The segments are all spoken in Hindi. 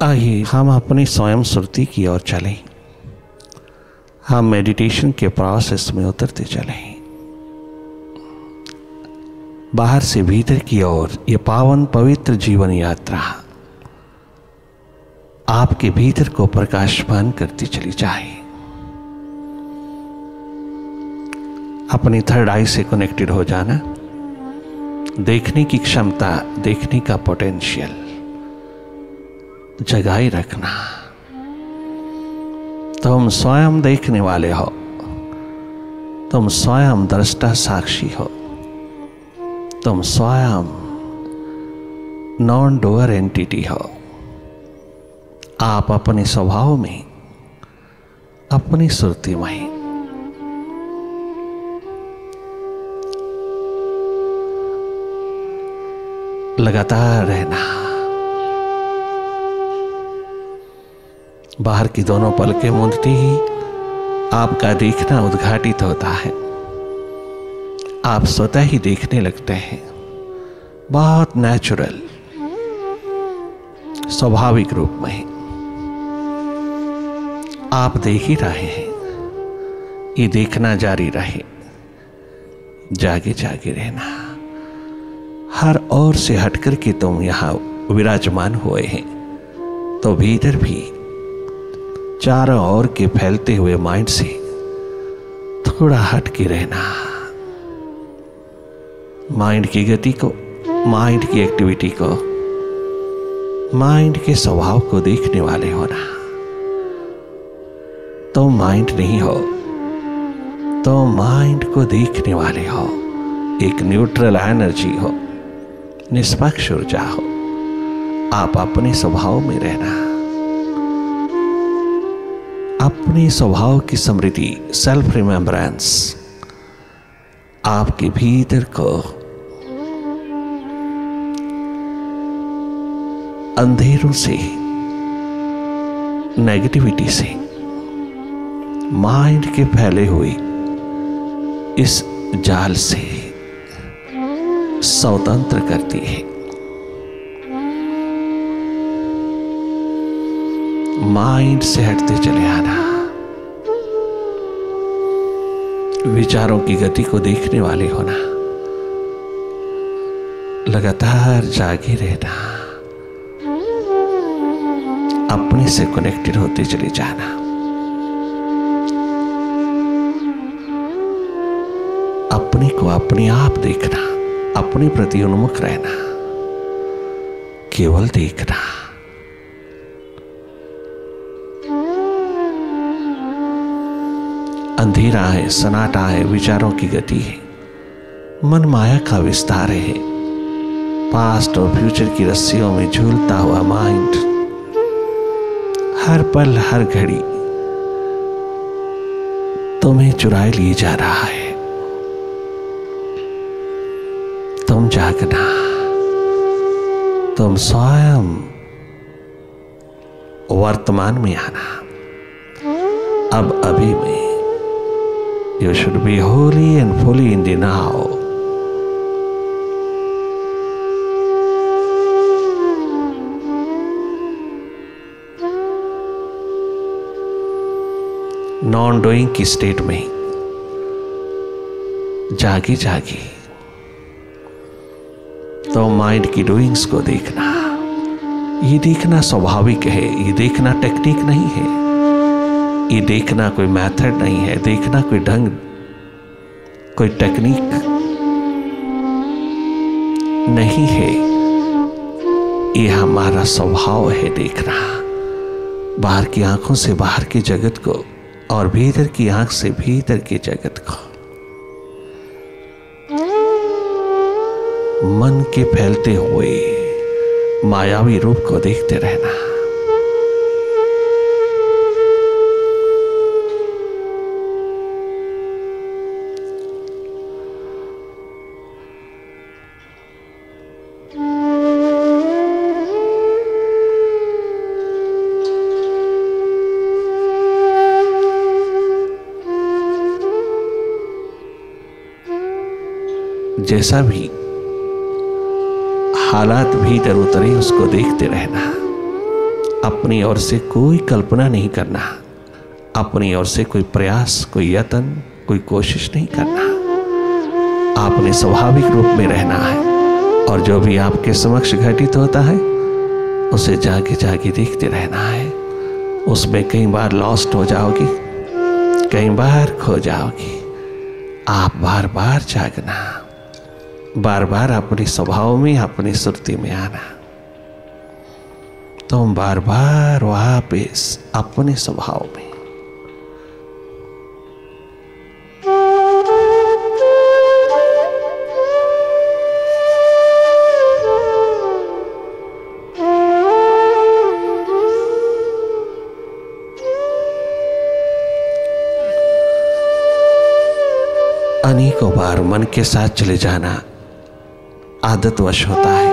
आइए हम अपनी स्वयं सुरती की ओर चलें। हम मेडिटेशन के प्रोसेस में उतरते चलें। बाहर से भीतर की ओर ये पावन पवित्र जीवन यात्रा आपके भीतर को प्रकाशमान करती चली जाए। अपनी थर्ड आई से कनेक्टेड हो जाना, देखने की क्षमता, देखने का पोटेंशियल जगाए रखना। तुम स्वयं देखने वाले हो, तुम स्वयं दृष्टा साक्षी हो, तुम स्वयं नॉन डूअर एंटिटी हो। आप अपने स्वभाव में, अपनी सुरती में लगातार रहना। बाहर की दोनों पलकें मूंदते ही आपका देखना उद्घाटित होता है। आप स्वतः ही देखने लगते हैं, बहुत नेचुरल, स्वाभाविक रूप में आप देख ही रहे हैं। ये देखना जारी रहे, जागे जागे रहना। हर ओर से हटकर के तुम यहां विराजमान हुए हैं, तो भीतर भी चारों ओर के फैलते हुए माइंड से थोड़ा हट के रहना। माइंड की गति को, माइंड की एक्टिविटी को, माइंड के स्वभाव को देखने वाले होना। तो माइंड नहीं हो, तो माइंड को देखने वाले हो। एक न्यूट्रल एनर्जी हो, निष्पक्ष ऊर्जा हो। आप अपने स्वभाव में रहना, अपने स्वभाव की स्मृति, सेल्फ रिमेम्बरेंस आपके भीतर को अंधेरों से, नेगेटिविटी से, माइंड के फैले हुए इस जाल से स्वतंत्र करती है। माइंड से हटते चले आना, विचारों की गति को देखने वाले होना, लगातार जागे रहना, अपने से कनेक्टेड होते चले जाना। अपने को अपने आप देखना, अपने प्रति उन्मुख रहना, केवल देखना। अंधेरा है, सन्नाटा है, विचारों की गति है, मन माया का विस्तार है। पास्ट और फ्यूचर की रस्सियों में झूलता हुआ माइंड हर पल, हर घड़ी तुम्हें चुराए लिए जा रहा है। तुम जागना, तुम स्वयं वर्तमान में आना। अब अभी में You should be wholly and fully in the now. Non doing की स्टेट में जागे जागे तो माइंड की डूइंग्स को देखना। ये देखना स्वाभाविक है, ये देखना टेक्निक नहीं है, ये देखना कोई मेथड नहीं है, देखना कोई ढंग, कोई टेक्निक नहीं है। ये हमारा स्वभाव है देखना। बाहर की आंखों से बाहर के जगत को और भीतर की आंख से भीतर के जगत को, मन के फैलते हुए मायावी रूप को देखते रहना। जैसा भी हालात भीतर उतरे उसको देखते रहना। अपनी ओर से कोई कल्पना नहीं करना, अपनी ओर से कोई प्रयास, कोई यत्न, कोई कोशिश नहीं करना। आपने स्वाभाविक रूप में रहना है और जो भी आपके समक्ष घटित होता है उसे जागे जागे देखते रहना है। उसमें कई बार लॉस्ट हो जाओगी, कई बार खो जाओगी। आप बार बार जागना, बार बार अपने स्वभाव में, अपनी सुरती में आना। तुम बार बार वापस अपने स्वभाव में। अनेकों बार मन के साथ चले जाना आदतवश होता है।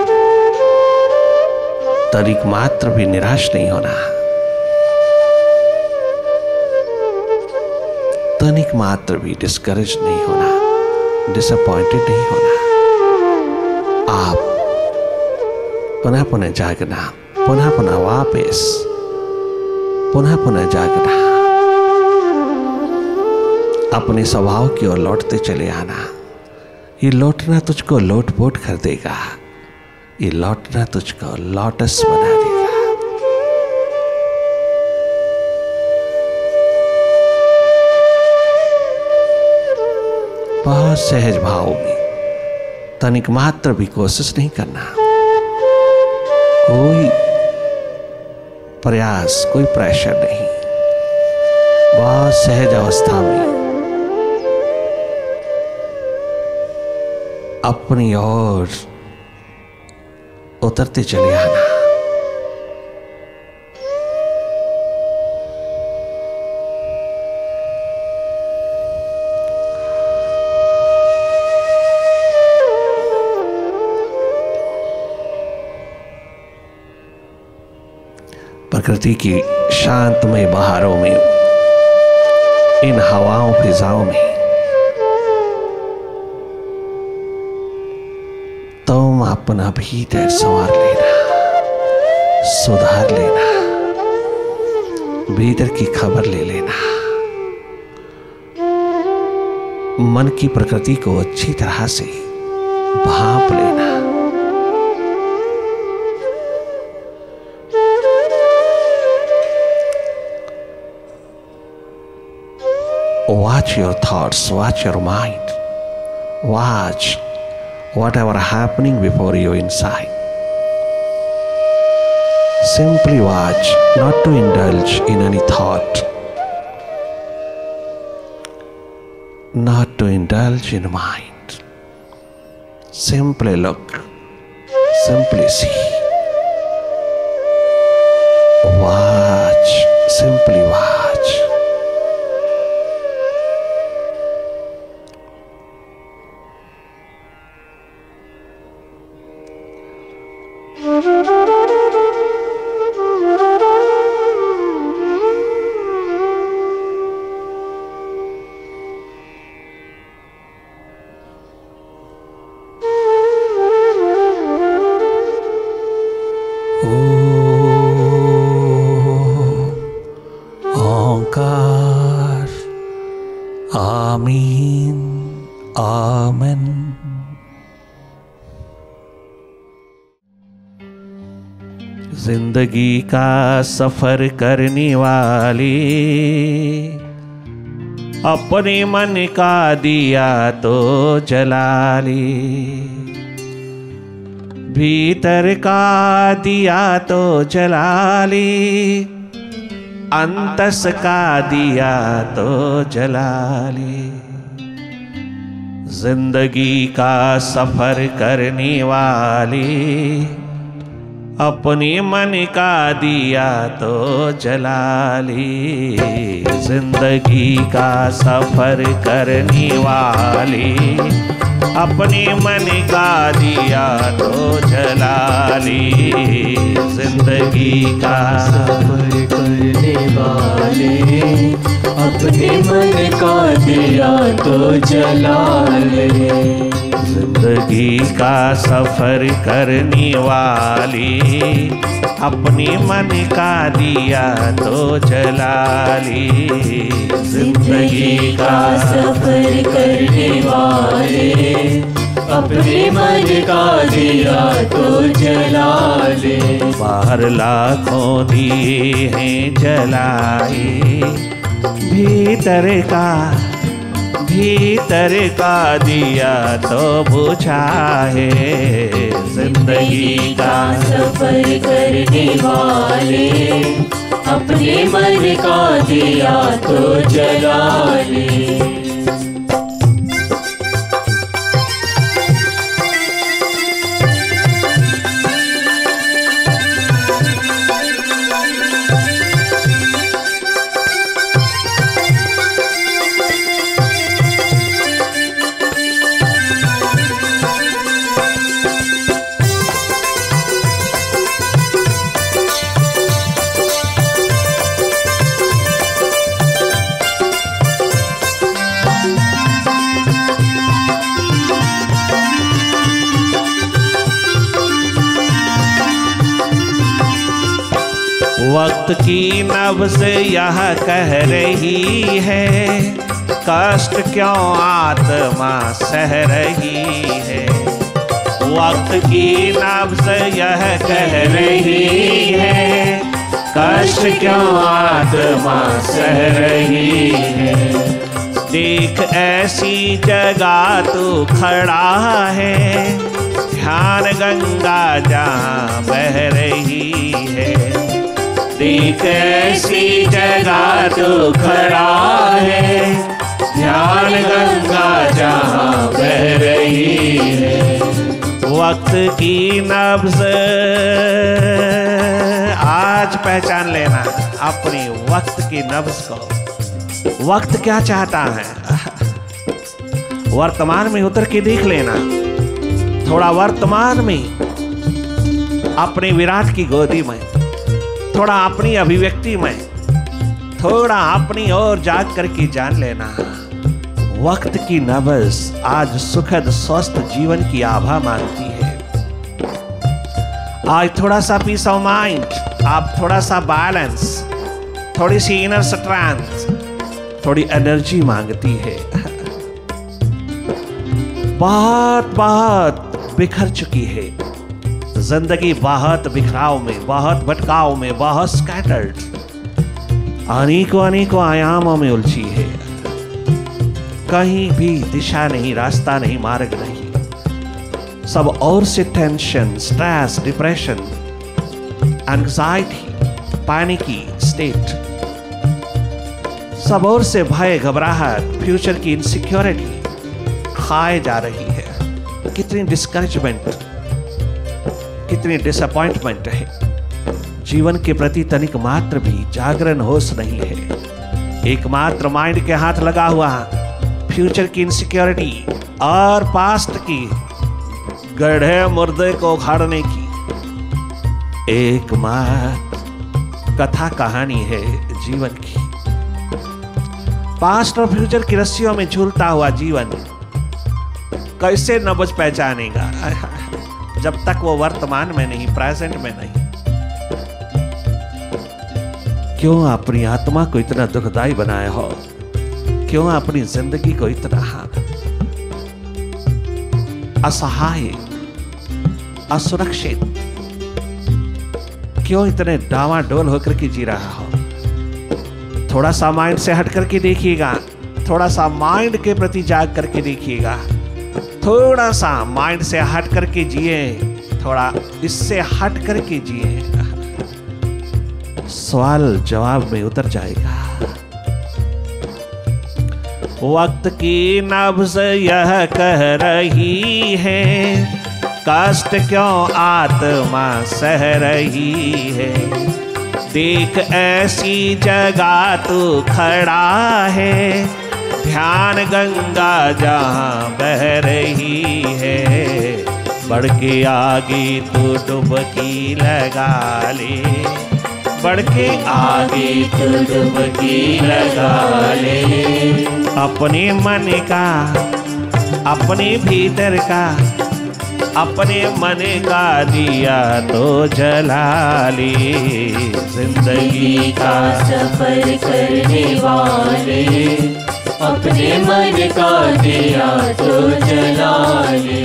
तनिक मात्र भी निराश नहीं होना, तनिक मात्र भी डिस्करेज नहीं होना, डिसअपॉइंटेड नहीं होना। आप पुनः पुनः जागना, पुनः पुनः वापस, पुनः पुनः जागना, अपने स्वभाव की ओर लौटते चले आना। ये लौटना तुझको लोटपोट कर देगा, ये लौटना तुझको लोटस बना देगा। बहुत सहज भाव में, तनिक मात्र भी कोशिश नहीं करना, कोई प्रयास, कोई प्रेशर नहीं। बहुत सहज अवस्था में अपनी ओर उतरते चले आना। प्रकृति की शांतमय बहारों में, इन हवाओं फिजाओं में तुम अपना भीतर संवार लेना, सुधार लेना, भीतर की खबर ले लेना। मन की प्रकृति को अच्छी तरह से भांप लेना। Watch your thoughts, watch your mind, watch whatever happening before you inside. Simply watch, not to indulge in any thought, not to indulge in mind. Simply look, simply see, watch, simply watch. ओंकार, आमीन, आमेन। जिंदगी का सफर करने वाली अपने मन का दिया तो जला ली, भीतर का दिया तो जला ली, अंतस का दिया तो जला ली। जिंदगी का सफर करने वाली अपने मन का दिया तो जला ली। जिंदगी का सफर करने वाली अपने मन का दिया तो जला ली। जिंदगी का सफर करने वाले अपने मन का दिया तो जला ले। जिंदगी का सफर करने वाली अपने मन का दिया तो जला ले। जिंदगी का सफर करने वाले अपने मन का दिया तो जला ले। बाहर लाखों दिए हैं जलाए, भीतर का दिया तो बुझा है। जिंदगी का सफर करने वाले अपने मन का दिया तो जला ले। वक्त की नब्ज़ यह कह रही है, कष्ट क्यों आत्मा सह रही है। वक्त की नब्ज़ यह कह रही है, कष्ट क्यों आत्मा सह रही है। देख ऐसी जगह तू खड़ा है, ध्यान गंगा जहाँ बह रही है। देख ऐसी जगह तू खड़ा है, ध्यान गंगा जहाँ बह रही है। वक्त की नब्ज़ आज पहचान लेना अपनी वक्त की नब्ज़ को। वक्त क्या चाहता है वर्तमान में उतर के देख लेना। थोड़ा वर्तमान में अपने विराट की गोदी में, थोड़ा अपनी अभिव्यक्ति में, थोड़ा अपनी ओर जाग करके जान लेना। वक्त की नब्ज़ आज सुखद स्वस्थ जीवन की आभा मांगती है। आज थोड़ा सा पीस ऑफ माइंड, आप थोड़ा सा बैलेंस, थोड़ी सी इनर स्ट्रेंथ, थोड़ी एनर्जी मांगती है। बहुत बिखर चुकी है जिंदगी, बहुत बिखराव में, बहुत भटकाव में, बहुत स्कैटर्ड, अनेकों आयामों में उलझी है। कहीं भी दिशा नहीं, रास्ता नहीं, मार्ग नहीं। सब ओर से tension, stress, depression, anxiety, panicky state, सब ओर से भय, घबराहट, फ्यूचर की इनसिक्योरिटी खाए जा रही है। कितनी डिस्करेजमेंट, कितनी डिसअपॉइंटमेंट है। जीवन के प्रति तनिक मात्र भी जागरण होश नहीं है। एकमात्र माइंड के हाथ लगा हुआ फ्यूचर की इनसिक्योरिटी और पास्ट की गढ़े मुर्दे को उखाड़ने की एकमात्र कथा कहानी है जीवन की। पास्ट और फ्यूचर की रस्सियों में झूलता हुआ जीवन कैसे नब्ज़ पहचानेगा जब तक वो वर्तमान में नहीं, प्रेजेंट में नहीं। क्यों अपनी आत्मा को इतना दुखदाई बनाया हो? क्यों अपनी जिंदगी को इतना असहाय, असुरक्षित, क्यों इतने डावाडोल होकर के जी रहा हो? थोड़ा सा माइंड से हट करके देखिएगा, थोड़ा सा माइंड के प्रति जाग करके देखिएगा, थोड़ा सा माइंड से हट करके जिए, थोड़ा इससे हट करके जिए। सवाल जवाब में उतर जाएगा। वक्त की नब्ज़ यह कह रही है, कष्ट क्यों आत्मा सह रही है। देख ऐसी जगह तू खड़ा है, ध्यान गंगा जहाँ बह रही है। बढ़ के आगे तू डुबकी लगा ले, बढ़ के आगे तू डुबकी लगा ले। अपने मन का, अपने भीतर का अपने मन का दिया तो जला ले। जिंदगी का सफर करने वाले अपने मन का दिया तो जला ले।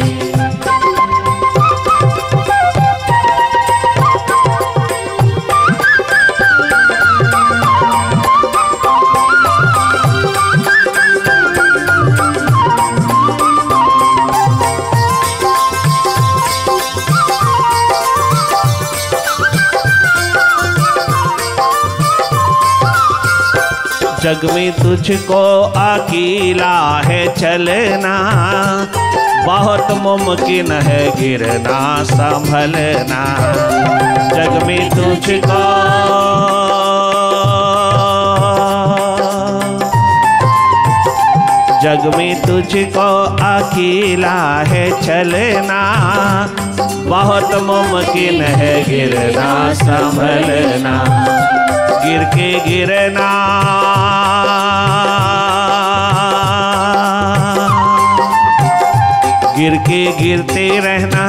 जग में तुझको अकेला है चलना, बहुत मुमकिन है गिरना संभलना। जग में तुझको अकेला है चलना, बहुत मुमकिन है गिरना संभलना। गिर के गिरना गिर के गिरते रहना,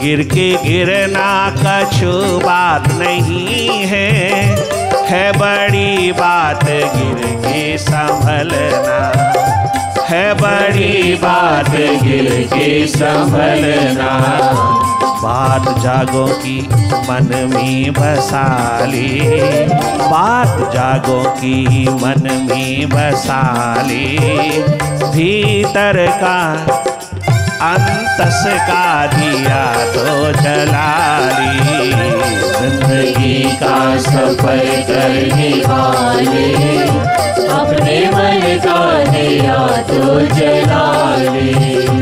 गिर के गिरना कछु बात नहीं है बड़ी बात गिर के संभलना। है बड़ी बात गिर के संभलना। बात जागो की मन में बसा ले, बात जागो की मन में बसा ले। भीतर का अंतस का दिया तो जला ले। जिंदगी का सफर करने वाले अपने मन का दिया तो जला ले।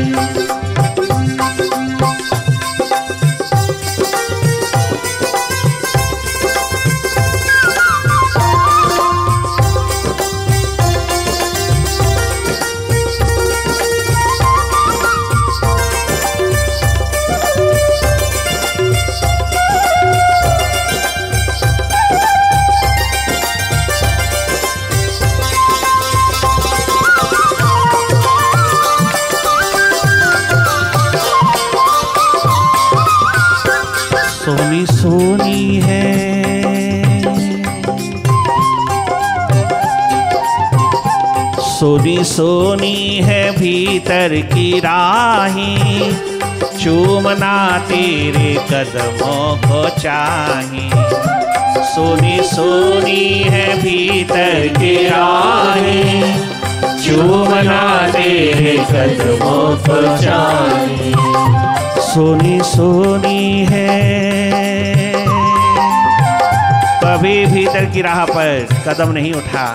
सोनी सोनी है सोनी सोनी है भीतर की राही, चूमना तेरे कदमों को चाही। सोनी सोनी है भीतर की राही, चूमना तेरे कदमों को चाही। सोनी सोनी है। कभी भीतर की राह पर कदम नहीं उठा,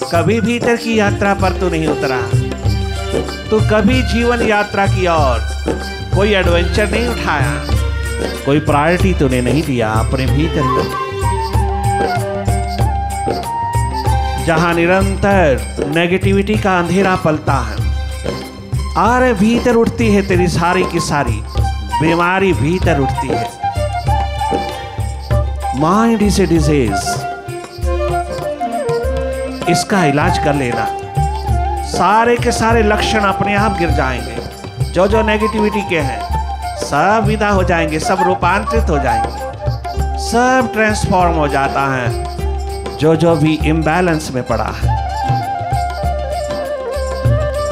कभी भीतर की यात्रा पर तू नहीं उतरा, तो कभी जीवन यात्रा की ओर कोई एडवेंचर नहीं उठाया, कोई प्रायोरिटी तूने नहीं दिया अपने भीतर को। जहां निरंतर नेगेटिविटी का अंधेरा पलता है, और भीतर उठती है तेरी सारी की सारी बीमारी, भीतर उठती है। माइंड इज ए डिजीज, इसका इलाज कर लेना, सारे के सारे लक्षण अपने आप गिर जाएंगे। जो जो नेगेटिविटी के हैं सब विदा हो जाएंगे, सब रूपांतरित हो जाएंगे, सब ट्रांसफॉर्म हो जाता है। जो जो भी इम्बैलेंस में पड़ा है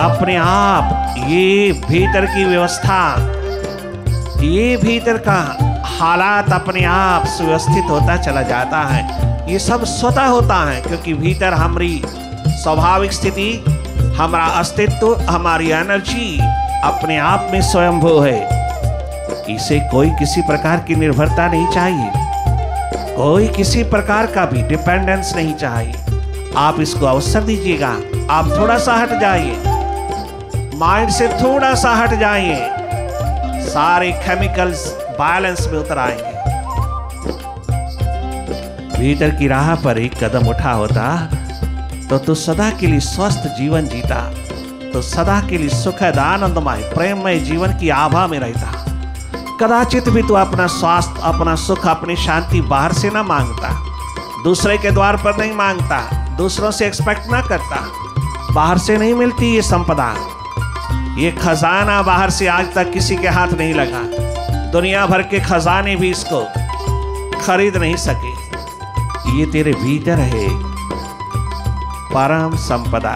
अपने आप, ये भीतर की व्यवस्था, ये भीतर का हालात अपने आप सुव्यवस्थित होता चला जाता है। ये सब स्वतः होता है, क्योंकि भीतर हमारी स्वाभाविक स्थिति, हमारा अस्तित्व, हमारी एनर्जी अपने आप में स्वयंभू है। इसे कोई किसी प्रकार की निर्भरता नहीं चाहिए, कोई किसी प्रकार का भी डिपेंडेंस नहीं चाहिए। आप इसको अवसर दीजिएगा, आप थोड़ा सा हट जाइए, माइंड से थोड़ा सा हट जाइए, सारे केमिकल्स बैलेंस में उतर आएंगे। भीतर की राह पर एक कदम उठा होता तो तू सदा के लिए स्वस्थ जीवन जीता, तो सदा के लिए सुखद, आनंदमय, प्रेममय जीवन की आभा में रहता। कदाचित भी तू अपना स्वास्थ्य, अपना सुख, अपनी शांति बाहर से ना मांगता, दूसरे के द्वार पर नहीं मांगता, दूसरों से एक्सपेक्ट ना करता। बाहर से नहीं मिलती ये संपदा, ये खजाना बाहर से आज तक किसी के हाथ नहीं लगा। दुनिया भर के खजाने भी इसको खरीद नहीं सके। ये तेरे भीतर है परम संपदा।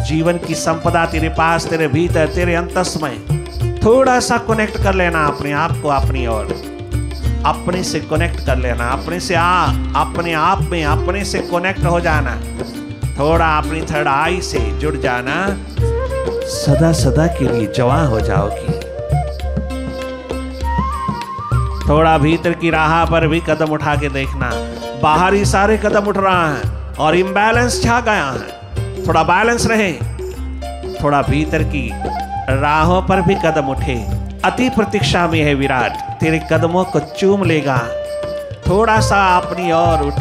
जीवन की संपदा तेरे पास, तेरे भीतर, तेरे अंतस्मय। थोड़ा सा कनेक्ट कर लेना अपने आप को अपनी ओर, अपने से कनेक्ट कर लेना, अपने से अपने आप में अपने से कनेक्ट हो जाना। थोड़ा अपनी थर्ड आई से जुड़ जाना, सदा सदा के लिए जवां हो जाओगी। थोड़ा भीतर की राह पर भी कदम उठा के देखना। बाहर ही सारे कदम उठ रहा है और इम्बैलेंस छा गया है। थोड़ा बैलेंस रहे, थोड़ा भीतर की राहों पर भी कदम उठे। अति प्रतीक्षा में है विराट, तेरे कदमों को चूम लेगा। थोड़ा सा अपनी ओर उठ।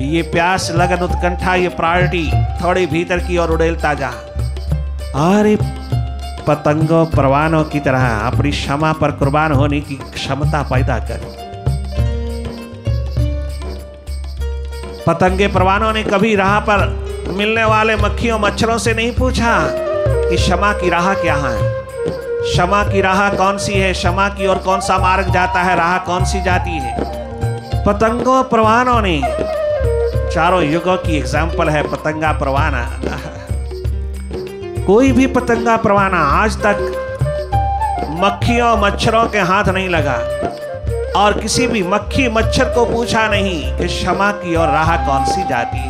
ये प्यास, लगन, उत्कंठा, ये प्रायोरिटी थोड़ी भीतर की ओर उड़ेलता जा। अरे पतंगों परवानों की तरह अपनी क्षमा पर कुर्बान होने की क्षमता पैदा कर। पतंगे परवानों ने कभी राह पर मिलने वाले मक्खियों मच्छरों से नहीं पूछा कि क्षमा की राह क्या है, क्षमा की राह कौन सी है, क्षमा की ओर कौन सा मार्ग जाता है, राह कौन सी जाती है। पतंगों परवानों ने, चारों युगों की एग्जाम्पल है पतंगा परवाना। कोई भी पतंगा परवाना आज तक मक्खियों मच्छरों के हाथ नहीं लगा और किसी भी मक्खी मच्छर को पूछा नहीं कि क्षमा की ओर राह कौन सी जाती है।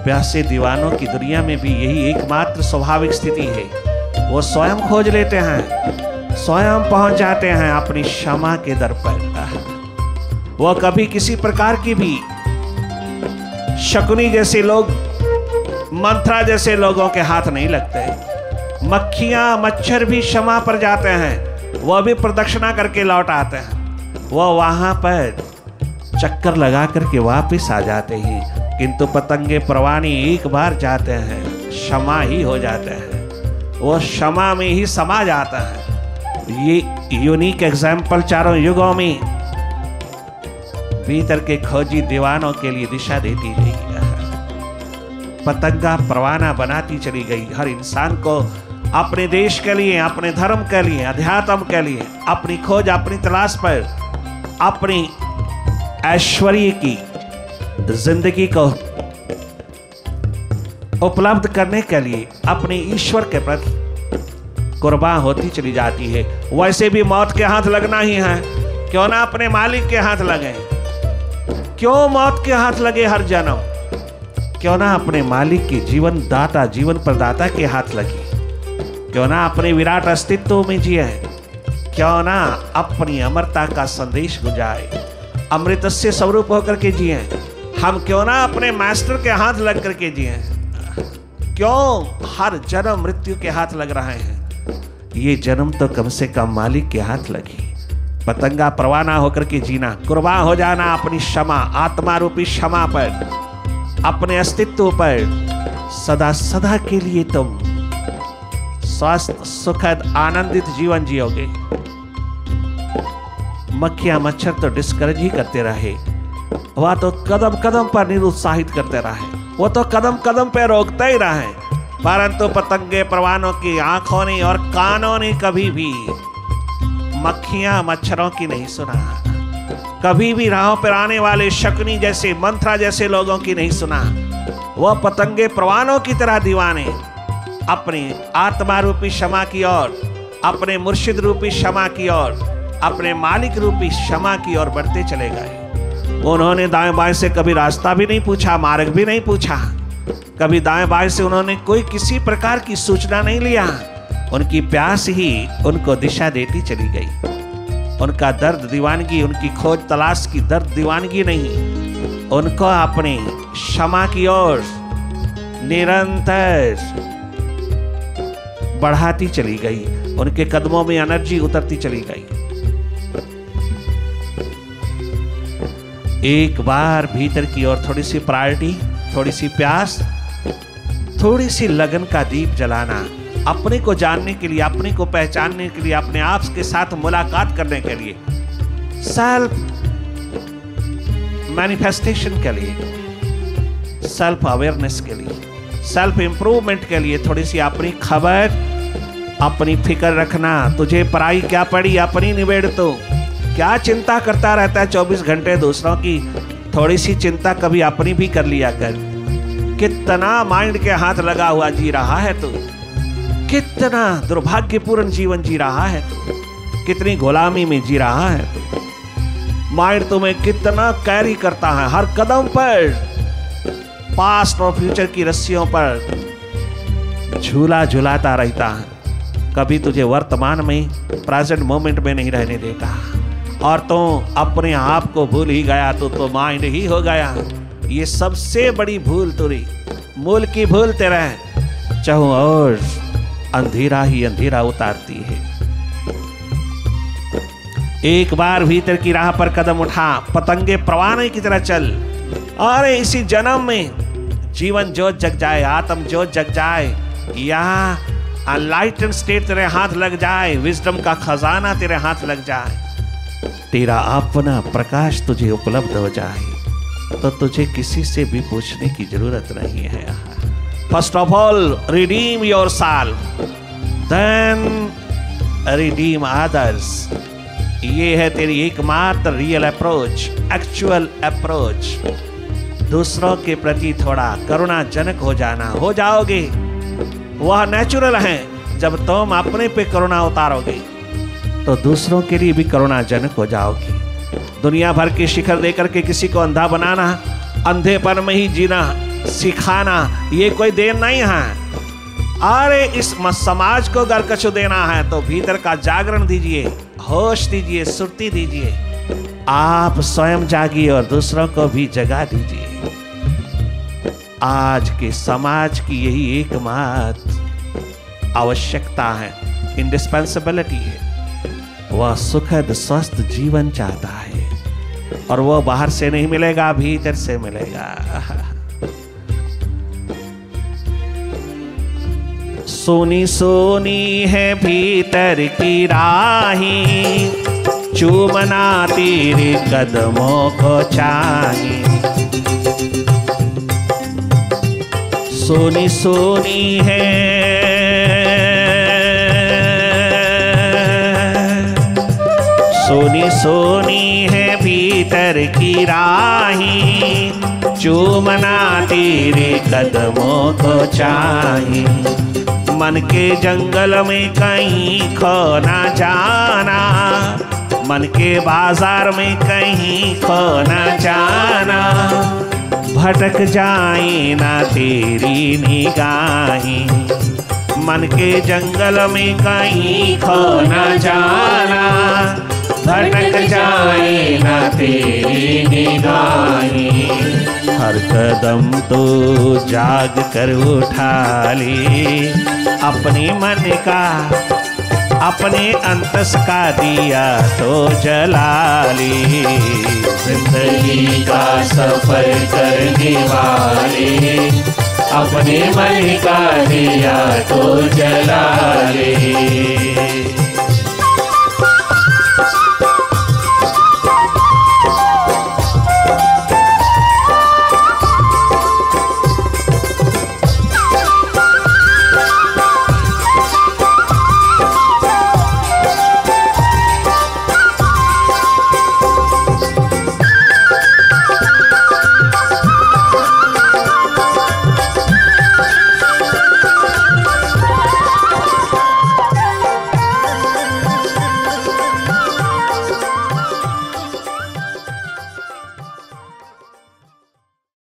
प्यासे दीवानों की दुनिया में भी यही एकमात्र स्वाभाविक स्थिति है। वो स्वयं खोज लेते हैं, स्वयं पहुंच जाते हैं अपनी क्षमा के दर पर। वो कभी किसी प्रकार की भी शकुनी जैसे लोग, मंत्रा जैसे लोगों के हाथ नहीं लगते। मक्खियां मच्छर भी क्षमा पर जाते हैं, वह भी प्रदक्षिणा करके लौट आते हैं। वह वहां पर चक्कर लगा करके वापस आ जाते हैं। किंतु पतंगे परवानी एक बार जाते हैं, क्षमा ही हो जाते हैं, वो क्षमा में ही समा जाता है। ये यूनिक एग्जाम्पल चारों युगों में भीतर के खोजी दीवानों के लिए दिशा देती गई। पतंगा परवाना बनाती चली गई हर इंसान को अपने देश के लिए, अपने धर्म के लिए, अध्यात्म के लिए, अपनी खोज, अपनी तलाश पर, अपनी ऐश्वर्य की जिंदगी को उपलब्ध करने के लिए अपने ईश्वर के प्रति कुर्बान होती चली जाती है। वैसे भी मौत के हाथ लगना ही है, क्यों ना अपने मालिक के हाथ लगे। क्यों मौत के हाथ लगे हर जन्म, क्यों ना अपने मालिक के जीवन दाता, जीवन प्रदाता के हाथ लगे। क्यों ना अपने विराट अस्तित्व में जिए, क्यों ना अपनी अमरता का संदेश गुजारे, अमृत से स्वरूप होकर के जिए। हम क्यों ना अपने मास्टर के हाथ लग करके जिए। क्यों हर जन्म मृत्यु के हाथ लग रहे हैं, ये जन्म तो कम से कम मालिक के हाथ लगी। पतंगा परवाना होकर के जीना, कुर्बान हो जाना अपनी क्षमा, आत्मा रूपी क्षमा पर, अपने अस्तित्व पर। सदा सदा के लिए तुम स्वस्थ, सुखद, आनंदित जीवन जियोगे। मक्खियां मच्छर तो डिस्करेज ही करते रहे, वह तो कदम कदम पर निरुत्साहित करते रहे, वो तो कदम कदम पे रोकते ही रहे। परंतु पतंगे परवानों की आंखों ने और कानों ने कभी भी मक्खियां मच्छरों की नहीं सुना, कभी भी राहों पर आने वाले शकुनी जैसे, मंत्रा जैसे लोगों की नहीं सुना। वह पतंगे परवानों की तरह दीवाने अपनी आत्मा रूपी क्षमा की ओर, अपने मुर्शिद रूपी क्षमा की ओर, अपने मालिक रूपी क्षमा की ओर बढ़ते चले गए। उन्होंने दाएं बाएं से कभी रास्ता भी नहीं पूछा, मार्ग भी नहीं पूछा। कभी दाएं बाएं से उन्होंने कोई किसी प्रकार की सूचना नहीं लिया। उनकी प्यास ही उनको दिशा देती चली गई। उनका दर्द दीवानगी, उनकी खोज तलाश की दर्द दीवानगी नहीं, उनको अपने क्षमा की ओर निरंतर बढ़ाती चली गई। उनके कदमों में एनर्जी उतरती चली गई। एक बार भीतर की ओर थोड़ी सी प्रायोरिटी, थोड़ी सी प्यास, थोड़ी सी लगन का दीप जलाना, अपने को जानने के लिए, अपने को पहचानने के लिए, अपने आप के साथ मुलाकात करने के लिए, सेल्फ मैनिफेस्टेशन के लिए, सेल्फ अवेयरनेस के लिए, सेल्फ इंप्रूवमेंट के लिए थोड़ी सी अपनी खबर, अपनी फिक्र रखना। तुझे पराई क्या पड़ी, अपनी निबेड़। तो क्या चिंता करता रहता है 24 घंटे दूसरों की? थोड़ी सी चिंता कभी अपनी भी कर लिया कर। कितना माइंड के हाथ लगा हुआ जी रहा है तू, कितना दुर्भाग्यपूर्ण जीवन जी रहा है तू, कितनी गुलामी में जी रहा है तू। माइंड तुम्हें कितना कैरी करता है, हर कदम पर पास्ट और फ्यूचर की रस्सियों पर झूला झुलाता रहता है। कभी तुझे वर्तमान में, प्रेजेंट मोमेंट में नहीं रहने देता। और तो अपने आप को भूल ही गया तो माइंड ही हो गया। ये सबसे बड़ी भूल तुरी, मूल की भूल तेरा है। चाहो और अंधेरा ही अंधेरा उतारती है। एक बार भीतर की राह पर कदम उठा, पतंगे परवाने की तरह चल। अरे इसी जन्म में जीवन ज्योत जग जाए, आत्म ज्योत जग जाए, या अनलाइटेंड स्टेट तेरे हाथ लग जाए, विजडम का खजाना तेरे हाथ लग जाए, तेरा अपना प्रकाश तुझे उपलब्ध हो जाए, तो तुझे किसी से भी पूछने की जरूरत नहीं है। First of all redeem yourself, then redeem others. ये है तेरी एकमात्र रियल अप्रोच, एक्चुअल अप्रोच। दूसरों के प्रति थोड़ा करुणाजनक हो जाना, हो जाओगे। वह नेचुरल है। जब तुम अपने पे करुणा उतारोगे तो दूसरों के लिए भी करुणाजनक हो जाओगे। दुनिया भर के शिखर देकर के किसी को अंधा बनाना, अंधेपन में ही जीना सिखाना, ये कोई देन नहीं है। अरे इस समाज को अगर कछु देना है तो भीतर का जागरण दीजिए, होश दीजिए, सुर्ती दीजिए। आप स्वयं जागिए और दूसरों को भी जगा दीजिए। आज के समाज की यही एकमात्र आवश्यकता है, इंडिस्पेंसिबिलिटी है। वह सुखद स्वस्थ जीवन चाहता है, और वह बाहर से नहीं मिलेगा, भीतर से मिलेगा। सोनी सोनी है भीतर की राही, चूमना तेरे कदमों को चाहिए। सोनी सोनी है, सोनी सोनी है भीतर की राही, चूमना तेरे कदमों को चाहिए। मन के जंगल में कहीं खो ना जाना, मन के बाजार में कहीं खो ना जाना। भटक जाए ना तेरी निगाहें, मन के जंगल में कहीं खो ना जाना। भटक जाए ना तेरी निगाहें। हर कदम तो जाग कर उठा ले, अपने मन का, अपने अंतस का दिया तो जला ले। जिंदगी का सफर करने वाले, अपने मन का दिया तो जला ले।